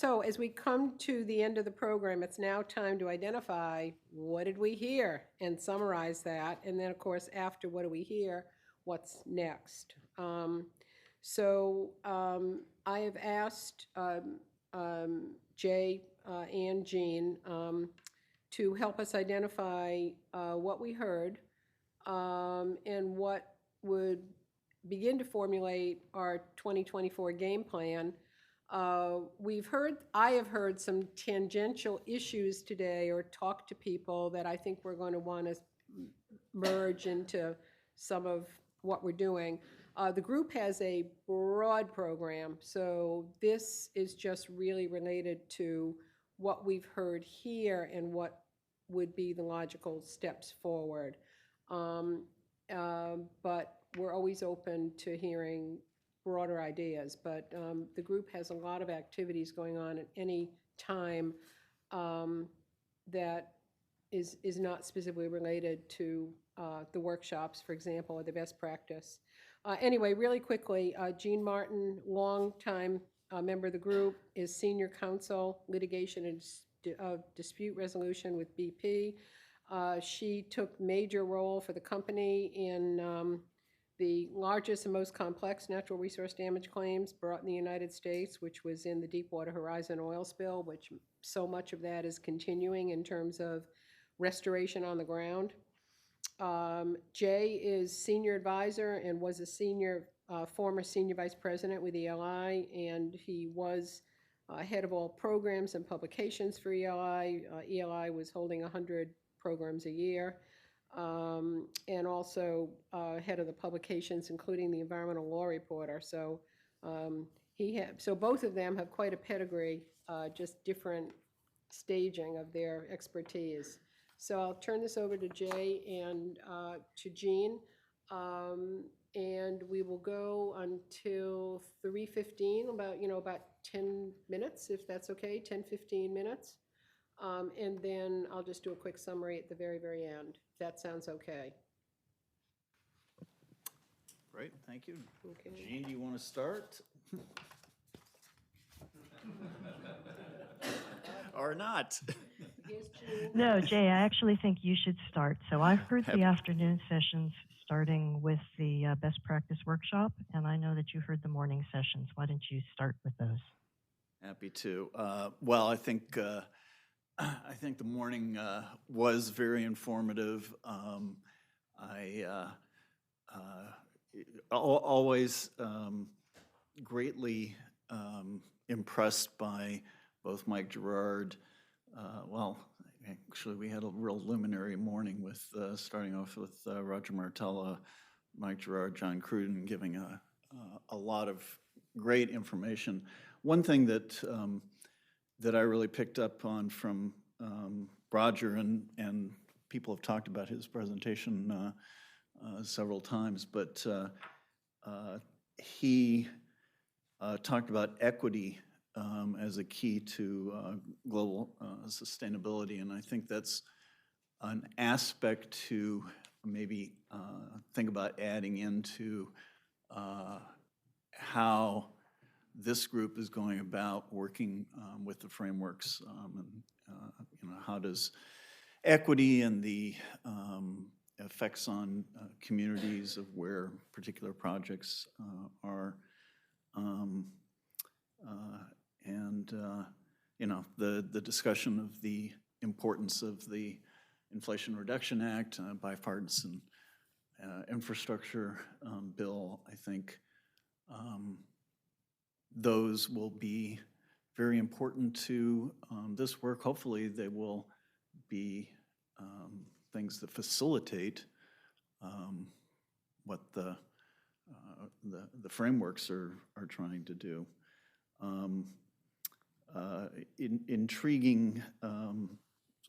So as we come to the end of the program, it's now time to identify what did we hear and summarize that. And then, of course, after what do we hear, what's next? I have asked Jay and Jean to help us identify what we heard and what would begin to formulate our 2024 game plan. I have heard some tangential issues today or talked to people that I think we're going to want to merge into some of what we're doing. The group has a broad program, so this is just really related to what we've heard here and what would be the logical steps forward. But we're always open to hearing broader ideas. But the group has a lot of activities going on at any time that is not specifically related to the workshops, for example, or the best practice. Anyway, really quickly, Jean Martin, longtime member of the group, is senior counsel, litigation and dispute resolution with BP. She took major role for the company in the largest and most complex natural resource damage claims brought in the United States, which was in the Deepwater Horizon oil spill, which so much of that is continuing in terms of restoration on the ground. Jay is senior advisor and was a former senior vice president with ELI, and he was head of all programs and publications for ELI. ELI was holding 100 programs a year, and also head of the publications, including the Environmental Law Reporter. So so both of them have quite a pedigree, just different staging of their expertise. So I'll turn this over to Jay and to Jean, and we will go until 3:15, about 10 minutes, if that's okay, 10, 15 minutes. And then I'll just do a quick summary at the very, very end, if that sounds okay. Great, thank you. Okay. Jean, do you want to start? Or not? No, Jay, I actually think you should start. So I've heard the afternoon sessions starting with the best practice workshop, and I know that you heard the morning sessions. Why don't you start with those? Happy to. Well, I think the morning was very informative. I always greatly impressed by both Mike Gerard. Well, actually, we had a real luminary morning with starting off with Roger Martella, Mike Gerard, John Cruden, giving a lot of great information. One thing that I really picked up on from Roger, and people have talked about his presentation several times, but he talked about equity as a key to global sustainability, and I think that's an aspect to maybe think about adding into how this group is going about working with the frameworks, and how does equity and the effects on communities of where particular projects are, and the discussion of the importance of the Inflation Reduction Act, bipartisan infrastructure bill. I think those will be very important to this work. Hopefully they will be things that facilitate what the frameworks are trying to do. Intriguing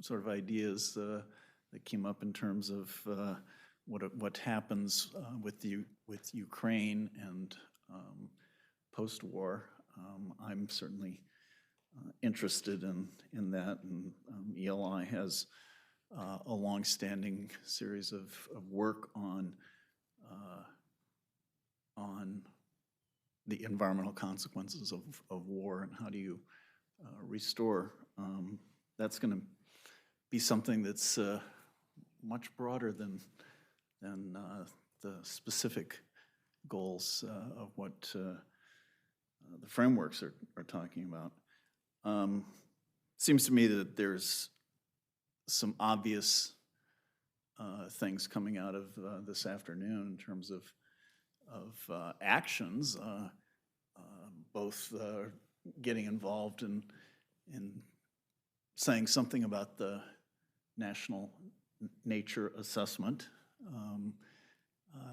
sort of ideas that came up in terms of what happens with Ukraine and post-war. I'm certainly interested in that, and ELI has a long-standing series of work on the environmental consequences of war, and how do you restore. That's going to be something that's much broader than the specific goals of what the frameworks are talking about. Seems to me that there's some obvious things coming out of this afternoon in terms of actions, both getting involved in saying something about the National Nature Assessment.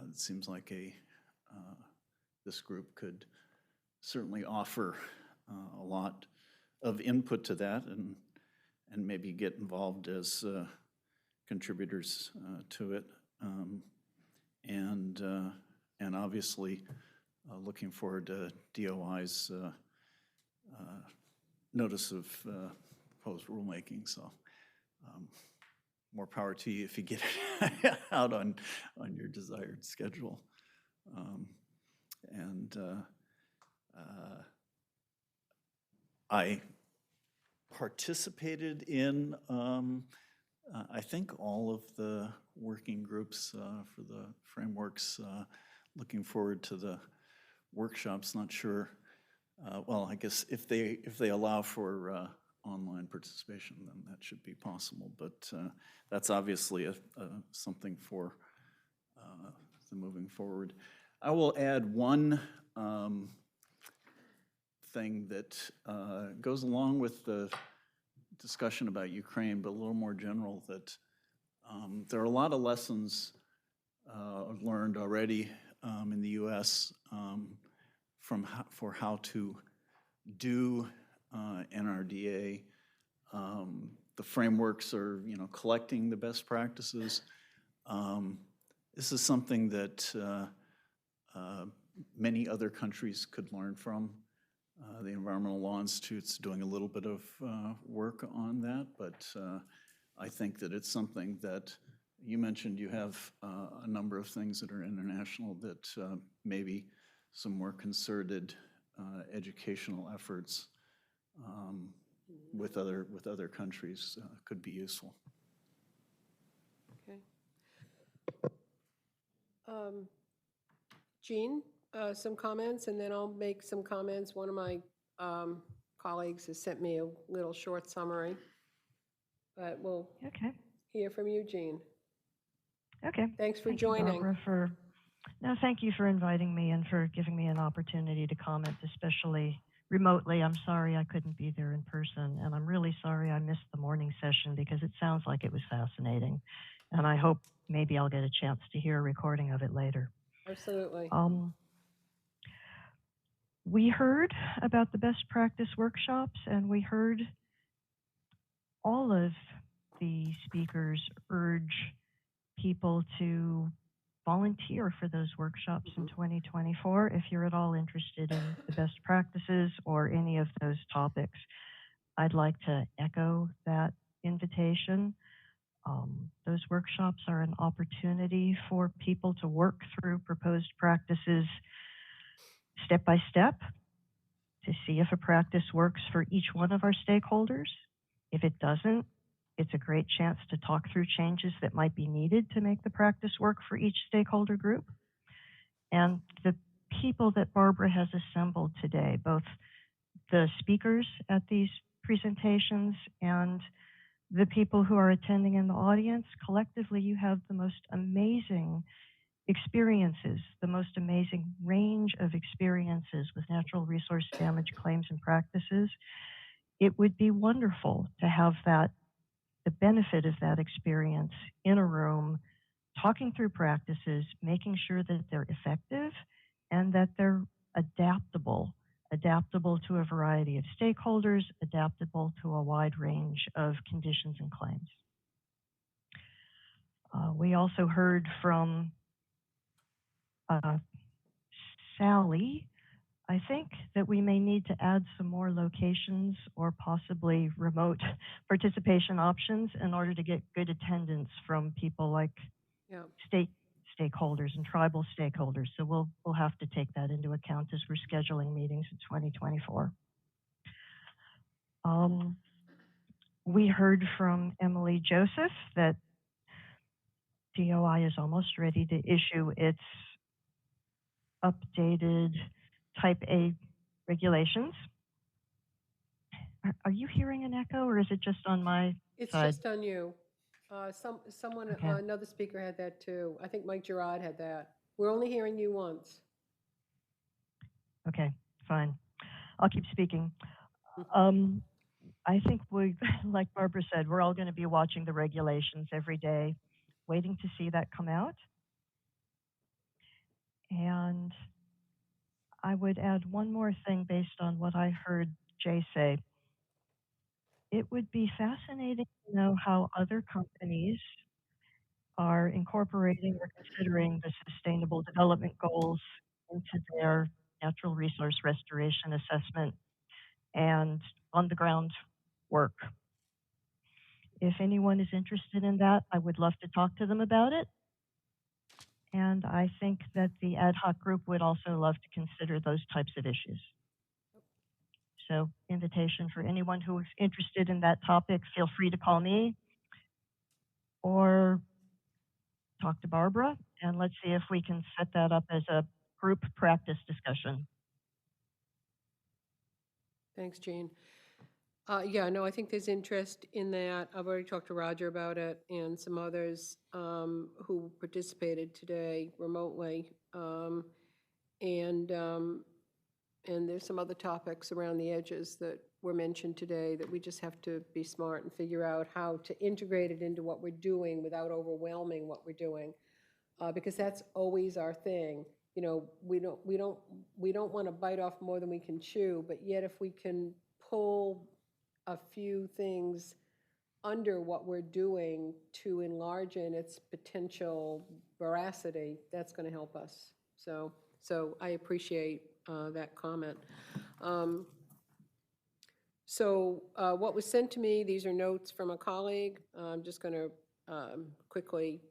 It seems like this group could certainly offer a lot of input to that and maybe get involved as contributors to it. And obviously looking forward to DOI's notice of proposed rulemaking. So more power to you if you get it out on your desired schedule. I participated in, I think, all of the working groups for the frameworks. Looking forward to the workshops. Not sure. Well, I guess if they allow for online participation, then that should be possible. But that's obviously something for the moving forward. I will add one thing that goes along with the discussion about Ukraine, but a little more general, that there are a lot of lessons learned already in the U.S. For how to do NRDA. The frameworks are, collecting the best practices. This is something that many other countries could learn from. The Environmental Law Institute's doing a little bit of work on that, but I think that it's something that you mentioned. You have a number of things that are international that maybe some more concerted educational efforts with other countries could be useful. Okay. Jean, some comments, and then I'll make some comments. One of my colleagues has sent me a little short summary, but we'll hear from you, Jean. Okay. Thanks for Thank joining. You, Barbara, thank you for inviting me and for giving me an opportunity to comment, especially remotely. I'm sorry I couldn't be there in person, and I'm really sorry I missed the morning session because it sounds like it was fascinating, and I hope maybe I'll get a chance to hear a recording of it later. Absolutely. We heard about the best practice workshops, and we heard all of the speakers urge people to volunteer for those workshops in 2024 if you're at all interested in the best practices or any of those topics. I'd like to echo that invitation. Those workshops are an opportunity for people to work through proposed practices step by step to see if a practice works for each one of our stakeholders. If it doesn't, it's a great chance to talk through changes that might be needed to make the practice work for each stakeholder group. And the people that Barbara has assembled today, both the speakers at these presentations and the people who are attending in the audience, collectively you have the most amazing experiences, the most amazing range of experiences with natural resource damage claims and practices. It would be wonderful to have the benefit of that experience in a room, talking through practices, making sure that they're effective and that they're adaptable to a variety of stakeholders, adaptable to a wide range of conditions and claims. We also heard from Sally. I think that we may need to add some more locations or possibly remote participation options in order to get good attendance from people like state stakeholders and tribal stakeholders. So we'll have to take that into account as we're scheduling meetings in 2024. Um, we heard from Emily Joseph that DOI is almost ready to issue its updated Type A regulations. Are you hearing an echo, or is it just on my It's side? just on you. Someone, Okay. another speaker had that too. I think Mike Gerard had that. We're only hearing you once. Okay, fine. I'll keep speaking. Mhm. I think we, like Barbara said, we're all going to be watching the regulations every day, waiting to see that come out. And I would add one more thing based on what I heard Jay say. It would be fascinating to know how other companies are incorporating or considering the sustainable development goals into their natural resource restoration assessment and on the ground work. If anyone is interested in that, I would love to talk to them about it. And I think that the ad hoc group would also love to consider those types of issues. So, invitation for anyone who is interested in that topic, feel free to call me or talk to Barbara, and let's see if we can set that up as a group practice discussion. Thanks, Jean. Yeah, no, I think there's interest in that. I've already talked to Roger about it and some others who participated today remotely. And there's some other topics around the edges that were mentioned today that we just have to be smart and figure out how to integrate it into what we're doing without overwhelming what we're doing. Because that's always our thing. You know, we don't want to bite off more than we can chew, but yet if we can pull a few things under what we're doing to enlarge in its potential veracity, that's going to help us. So I appreciate that comment. What was sent to me, these are notes from a colleague. I'm just going to quickly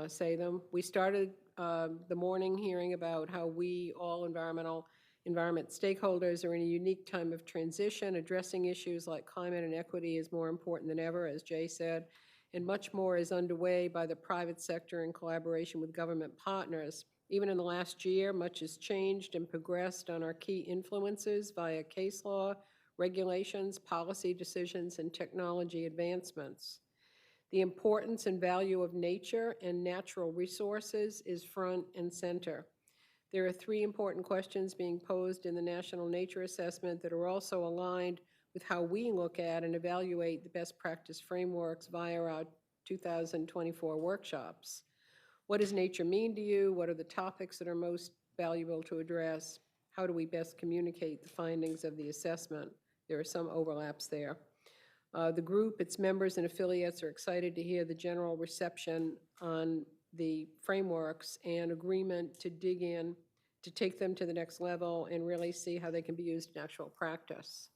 say them. We started the morning hearing about how we, all environment stakeholders, are in a unique time of transition. Addressing issues like climate and equity is more important than ever, as Jay said, and much more is underway by the private sector in collaboration with government partners. Even in the last year, much has changed and progressed on our key influences via case law, regulations, policy decisions, and technology advancements. The importance and value of nature and natural resources is front and center. There are 3 important questions being posed in the National Nature Assessment that are also aligned with how we look at and evaluate the best practice frameworks via our 2024 workshops. What does nature mean to you? What are the topics that are most valuable to address? How do we best communicate the findings of the assessment? There are some overlaps there. The group, its members and affiliates are excited to hear the general reception on the frameworks and agreement to dig in, to take them to the next level and really see how they can be used in actual practice.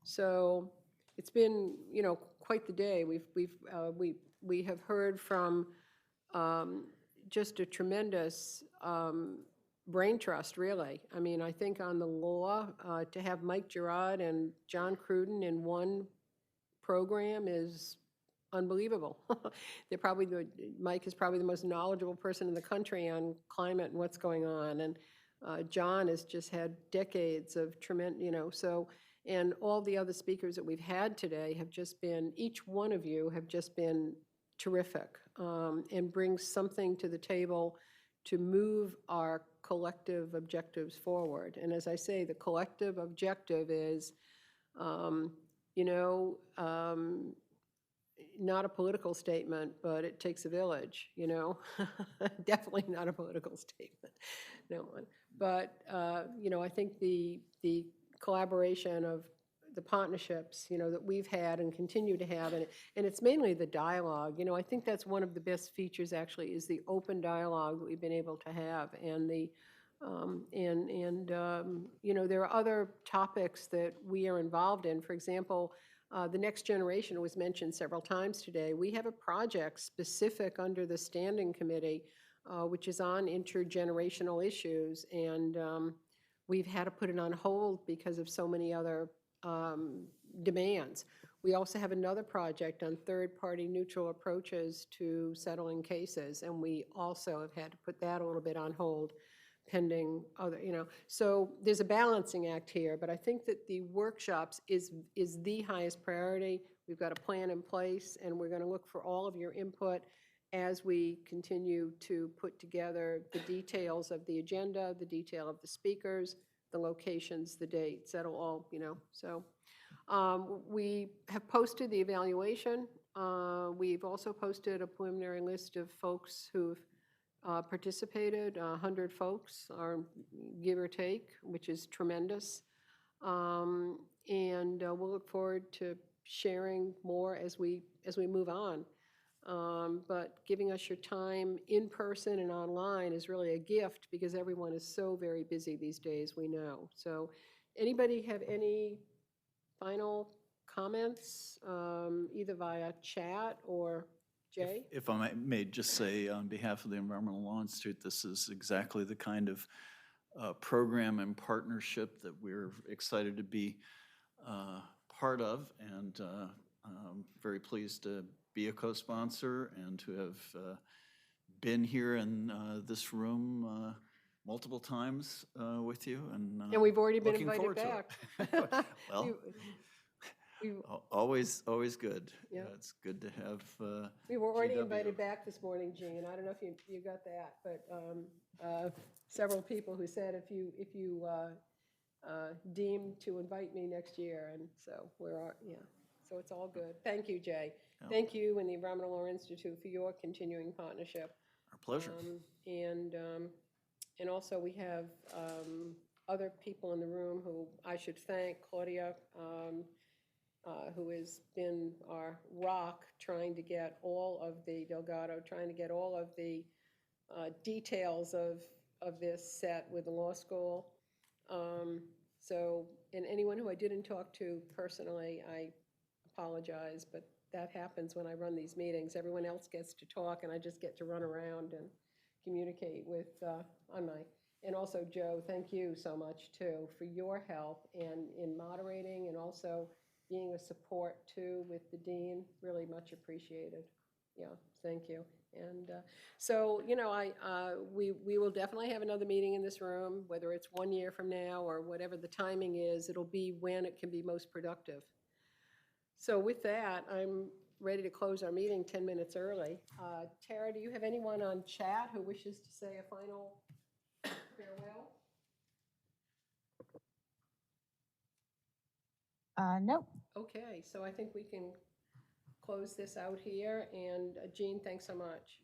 So it's been, you know, quite the day. We have heard from just a tremendous brain trust, really. I mean, I think on the law, to have Mike Gerard and John Cruden in one program is unbelievable. Mike is probably the most knowledgeable person in the country on climate and what's going on. And John has just had decades of tremendous, you know, and all the other speakers that we've had today have just been, each one of you have just been terrific and brings something to the table to move our collective objectives forward. And as I say, the collective objective is, you know, not a political statement, but it takes a village, you know? Definitely not a political statement, no one. But, you know, I think the collaboration of the partnerships, you know, that we've had and continue to have, and it's mainly the dialogue. You know, I think that's one of the best features, actually, is the open dialogue that we've been able to have, and you know, there are other topics that we are involved in. For example, the next generation was mentioned several times today. We have a project specific under the standing committee, which is on intergenerational issues, and we've had to put it on hold because of so many other demands. We also have another project on third-party neutral approaches to settling cases, and we also have had to put that a little bit on hold pending other, So there's a balancing act here, but I think that the workshops is the highest priority. We've got a plan in place, and we're going to look for all of your input as we continue to put together the details of the agenda, the detail of the speakers, the locations, the dates. That'll all, so. We have posted the evaluation. We've also posted a preliminary list of folks who've participated, 100 folks, or give or take, which is tremendous. And we'll look forward to sharing more as we move on. But giving us your time in person and online is really a gift because everyone is so very busy these days, we know. So anybody have any final comments, either via chat or Jay? If I may just say, on behalf of the Environmental Law Institute, this is exactly the kind of program and partnership that we're excited to be part of, and I'm very pleased to be a co-sponsor and to have been here in this room multiple times with you, And we've already been looking invited forward to back. it. Well, always good. Yeah. It's good to have. We were already GW. invited back this morning, Jean. I don't know if you got that, but several people who said if you deem to invite me next year, and so so it's all good. Thank you, Jay. Yeah. Thank you and the Environmental Law Institute for your continuing partnership. Our pleasure. And also we have other people in the room who I should thank. Claudia, who has been our rock trying to get all of the, Delgado, trying to get all of the details of this set with the law school. And anyone who I didn't talk to personally, I apologize, but that happens when I run these meetings. Everyone else gets to talk and I just get to run around and communicate with and also Joe, thank you so much too for your help and in moderating and also being a support too with the dean. Really much appreciated. Yeah, thank you. And so we will definitely have another meeting in this room, whether it's 1 year from now or whatever the timing is. It'll be when it can be most productive. So with that, I'm ready to close our meeting 10 minutes early. Tara, do you have anyone on chat who wishes to say a final farewell? No. Okay, so I think we can close this out here. And Jean, thanks so much.